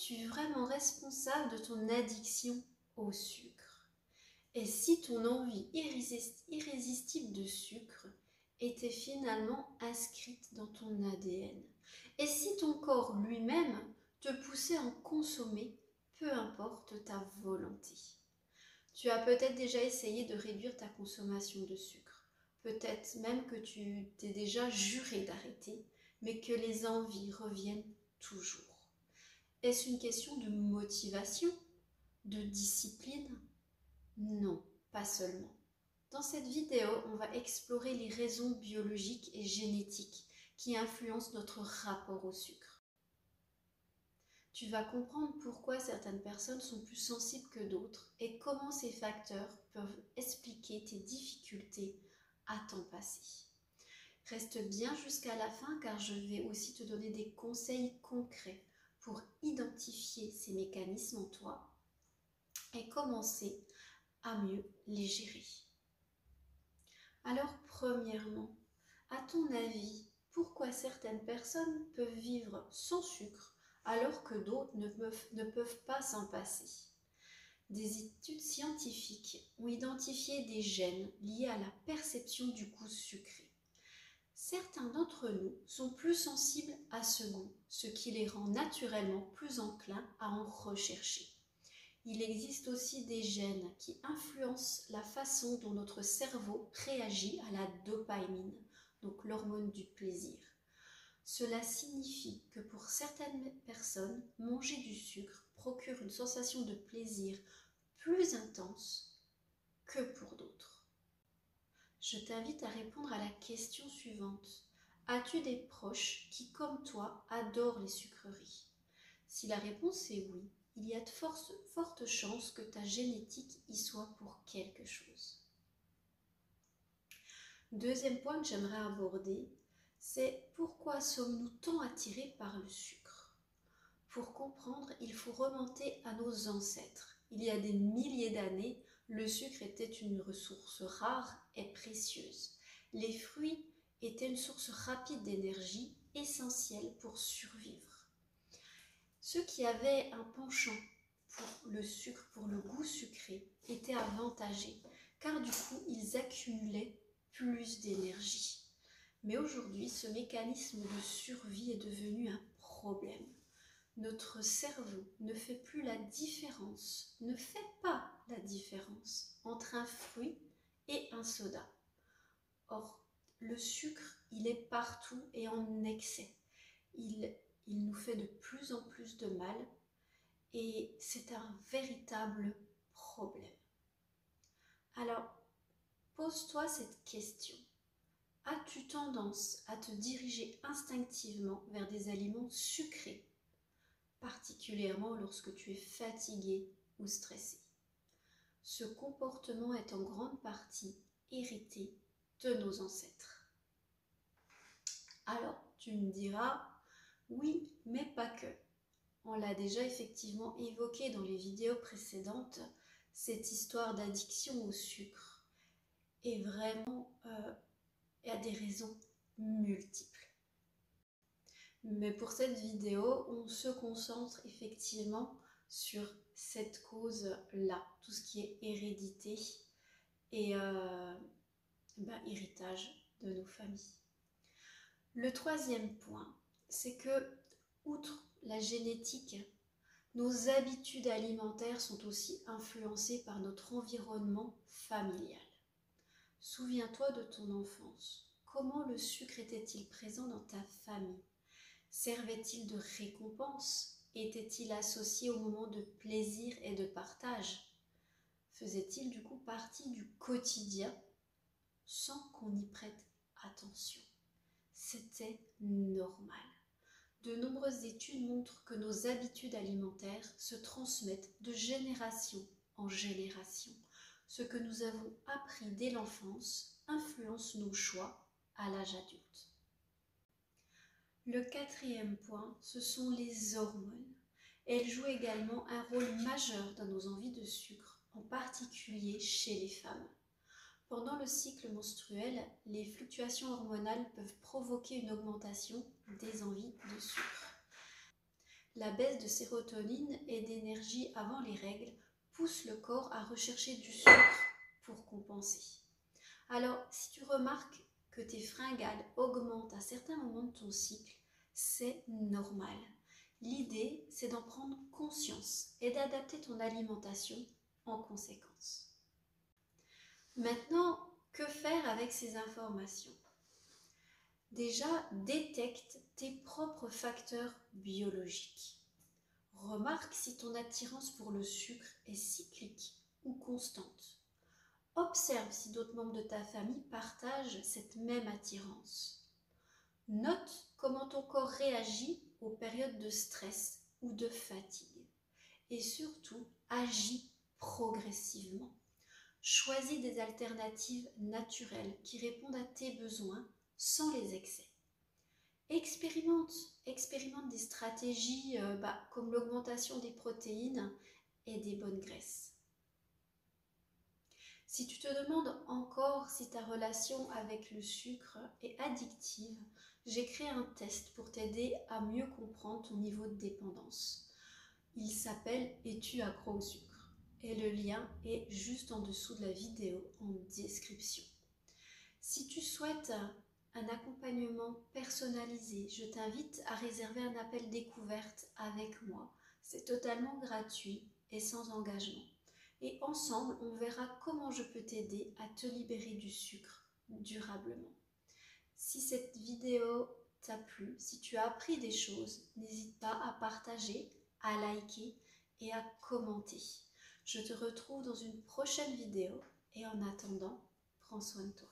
es-tu vraiment responsable de ton addiction au sucre? Et si ton envie irrésistible de sucre était finalement inscrite dans ton ADN? Et si ton corps lui-même te poussait à en consommer, peu importe ta volonté? Tu as peut-être déjà essayé de réduire ta consommation de sucre. Peut-être même que tu t'es déjà juré d'arrêter, mais que les envies reviennent toujours. Est-ce une question de motivation, de discipline? Non, pas seulement. Dans cette vidéo, on va explorer les raisons biologiques et génétiques qui influencent notre rapport au sucre. Tu vas comprendre pourquoi certaines personnes sont plus sensibles que d'autres et comment ces facteurs peuvent expliquer tes difficultés à t'en passer. Reste bien jusqu'à la fin car je vais aussi te donner des conseils concrets pour identifier ces mécanismes en toi et commencer à mieux les gérer. Alors, premièrement, à ton avis, pourquoi certaines personnes peuvent vivre sans sucre alors que d'autres ne peuvent pas s'en passer? Des études scientifiques ont identifié des gènes liés à la perception du goût sucré. Certains d'entre nous sont plus sensibles à ce goût, ce qui les rend naturellement plus enclins à en rechercher. Il existe aussi des gènes qui influencent la façon dont notre cerveau réagit à la dopamine, donc l'hormone du plaisir. Cela signifie que pour certaines personnes, manger du sucre procure une sensation de plaisir plus intense que pour d'autres. Je t'invite à répondre à la question suivante. As-tu des proches qui, comme toi, adorent les sucreries? Si la réponse est oui, il y a de fortes chances que ta génétique y soit pour quelque chose. Deuxième point que j'aimerais aborder, c'est pourquoi sommes-nous tant attirés par le sucre? Pour comprendre, il faut remonter à nos ancêtres. Il y a des milliers d'années, le sucre était une ressource rare et précieuse. Les fruits étaient une source rapide d'énergie essentielle pour survivre. Ceux qui avaient un penchant pour le sucre, pour le goût sucré, étaient avantagés, car du coup, ils accumulaient plus d'énergie. Mais aujourd'hui, ce mécanisme de survie est devenu un problème. Notre cerveau ne fait plus la différence, ne fait pas la différence entre un fruit et un soda. Or, le sucre, il est partout et en excès. Il nous fait de plus en plus de mal et c'est un véritable problème. Alors, pose-toi cette question. As-tu tendance à te diriger instinctivement vers des aliments sucrés, particulièrement lorsque tu es fatigué ou stressé? Ce comportement est en grande partie hérité de nos ancêtres. Alors, tu me diras, oui, mais pas que. On l'a déjà effectivement évoqué dans les vidéos précédentes, cette histoire d'addiction au sucre est vraiment a des raisons multiples. Mais pour cette vidéo, on se concentre effectivement sur cette cause-là, tout ce qui est hérédité et héritage de nos familles. Le troisième point, c'est que, outre la génétique, nos habitudes alimentaires sont aussi influencées par notre environnement familial. Souviens-toi de ton enfance. Comment le sucre était-il présent dans ta famille? Servait-il de récompense? Était-il associé au moment de plaisir et de partage? Faisait-il du coup partie du quotidien sans qu'on y prête attention? C'était normal. De nombreuses études montrent que nos habitudes alimentaires se transmettent de génération en génération. Ce que nous avons appris dès l'enfance influence nos choix à l'âge adulte. Le quatrième point, ce sont les hormones. Elles jouent également un rôle majeur dans nos envies de sucre, en particulier chez les femmes. Pendant le cycle menstruel, les fluctuations hormonales peuvent provoquer une augmentation des envies de sucre. La baisse de sérotonine et d'énergie avant les règles pousse le corps à rechercher du sucre pour compenser. Alors, si tu remarques que tes fringales augmentent à certains moments de ton cycle, c'est normal. L'idée, c'est d'en prendre conscience et d'adapter ton alimentation en conséquence. Maintenant, que faire avec ces informations? Déjà, détecte tes propres facteurs biologiques. Remarque si ton attirance pour le sucre est cyclique ou constante. Observe si d'autres membres de ta famille partagent cette même attirance. Note comment ton corps réagit aux périodes de stress ou de fatigue. Et surtout, agis progressivement. Choisis des alternatives naturelles qui répondent à tes besoins sans les excès. Expérimente des stratégies comme l'augmentation des protéines et des bonnes graisses. Si tu te demandes encore si ta relation avec le sucre est addictive, j'ai créé un test pour t'aider à mieux comprendre ton niveau de dépendance. Il s'appelle « Es-tu accro au sucre ?» et le lien est juste en dessous de la vidéo en description. Si tu souhaites un accompagnement personnalisé, je t'invite à réserver un appel découverte avec moi. C'est totalement gratuit et sans engagement. Et ensemble, on verra comment je peux t'aider à te libérer du sucre durablement. Si cette vidéo t'a plu, si tu as appris des choses, n'hésite pas à partager, à liker et à commenter. Je te retrouve dans une prochaine vidéo et en attendant, prends soin de toi.